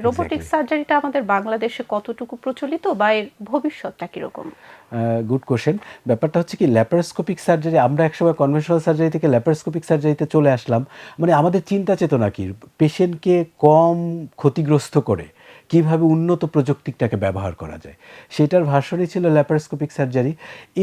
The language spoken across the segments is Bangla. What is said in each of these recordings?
রোবোটিক সার্জারিটা আমাদের বাংলাদেশে কতটুকু প্রচলিত বা এর ভবিষ্যৎটা কিরকম? Good question. ব্যাপারটা হচ্ছে কি, ল্যাপারোস্কোপিক সার্জারি, আমরা একসময় কনভেনশনাল সার্জারি থেকে ল্যাপারোস্কোপিক সার্জারিতে চলে আসলাম। মানে আমাদের চিন্তা চেতনা কি, পেশেন্টকে কম ক্ষতিগ্রস্ত করে কিভাবে উন্নত প্রযুক্তিটাকে ব্যবহার করা যায়, সেটার ভার্সনই ছিল ল্যাপারোস্কোপিক সার্জারি।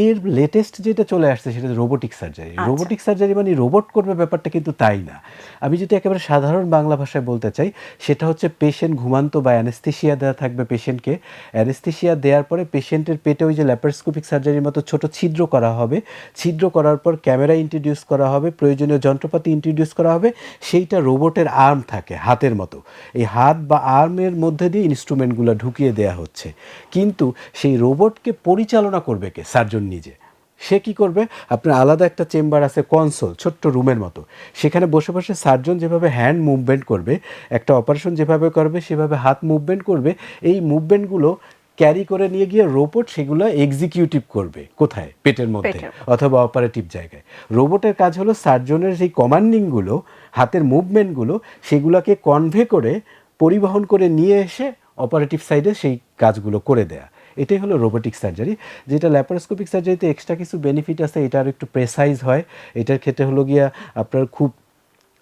এর লেটেস্ট যেটা চলে আসছে সেটা রোবোটিক সার্জারি। রোবোটিক সার্জারি মানে রোবট করবে ব্যাপারটা কিন্তু তাই না। আমি যদি একেবারে সাধারণ বাংলা ভাষায় বলতে চাই, সেটা হচ্ছে পেশেন্ট ঘুমান্ত বা অ্যানেস্থেশিয়া দেওয়া থাকবে পেশেন্টকে। অ্যানেস্থেশিয়া দেওয়ার পরে পেশেন্টের পেটে ওই যে ল্যাপারোস্কোপিক সার্জারির মতো ছোট ছিদ্র করা হবে। ছিদ্র করার পর ক্যামেরা ইন্ট্রোডিউস করা হবে, প্রয়োজনীয় যন্ত্রপাতি ইন্ট্রোডিউস করা হবে। সেইটা রোবটের আর্ম থাকে হাতের মতো, এই হাত বা আর্মের মধ্যে দিয়ে ইনস্ট্রুমেন্টগুলো ঢুকিয়ে দেয়া হচ্ছে। কিন্তু সেই রোবটকে পরিচালনা করবে কে? সার্জন নিজে। সে কি করবে? আপনার আলাদা একটা চেম্বার আছে, কনসোল, ছোট্ট রুমের মতো। সেখানে বসে বসে সার্জন যেভাবে হ্যান্ড মুভমেন্ট করবে, একটা অপারেশন যেভাবে করবে সেভাবে হাত মুভমেন্ট করবে। এই মুভমেন্টগুলো ক্যারি করে নিয়ে গিয়ে রোবট সেগুলো এক্সিকিউটিভ করবে। কোথায়? পেটের মধ্যে অথবা অপারেটিভ জায়গায়। রোবটের কাজ হলো সার্জনের সেই কমান্ডিংগুলো, হাতের মুভমেন্টগুলো, সেগুলোকে কনভে করে পরিবহন করে নিয়ে এসে অপারেটিভ সাইডে সেই কাজগুলো করে দেয়া। এটাই হলো রোবোটিক সার্জারি। যেটা ল্যাপারোস্কোপিক সার্জারিতে এক্সট্রা কিছু বেনিফিট আছে, এটা আর একটু প্রেসাইজ হয়। এটার ক্ষেত্রে হলো গিয়া আপনার খুব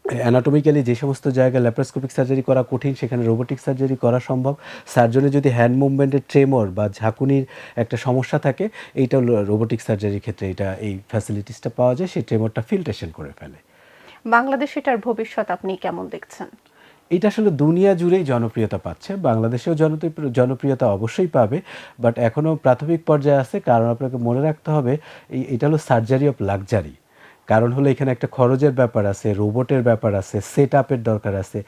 অ্যানাটমিক্যালি যে সমস্ত জায়গায় ল্যাপারোস্কোপিক সার্জারি করা কঠিন, সেখানে রোবোটিক সার্জারি করা সম্ভব। সার্জনের যদি হ্যান্ড মুভমেন্টের ট্রেমর বা ঝাঁকুনির একটা সমস্যা থাকে, এইটা রোবোটিক সার্জারির ক্ষেত্রে এটা এই ফ্যাসিলিটিসটা পাওয়া যায়, সেই ট্রেমরটা ফিল্ট্রেশন করে ফেলে। বাংলাদেশে এটার ভবিষ্যৎ আপনি কেমন দেখছেন? এটা আসলে দুনিয়া জুড়েই জনপ্রিয়তা পাচ্ছে, বাংলাদেশেও জনপ্রিয়তা অবশ্যই পাবে, বাট এখনও প্রাথমিক পর্যায়ে আছে। কারণ আপনাকে মনে রাখতে হবে, এটা হলো সার্জারি অফ লাক্সারি। কারণ হলো এখানে একটা খরচের ব্যাপার আছে, রোবটের ব্যাপার আছে, সেট আপের দরকার আছে,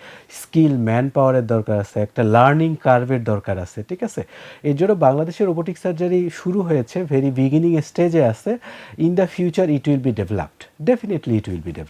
স্কিল ম্যান পাওয়ারের দরকার আছে, একটা লার্নিং কার্ভের দরকার আছে, ঠিক আছে? এর জন্য বাংলাদেশের রোবোটিক সার্জারি শুরু হয়েছে, ভেরি বিগিনিং স্টেজে আছে। In the future it will be developed, definitely it will be developed.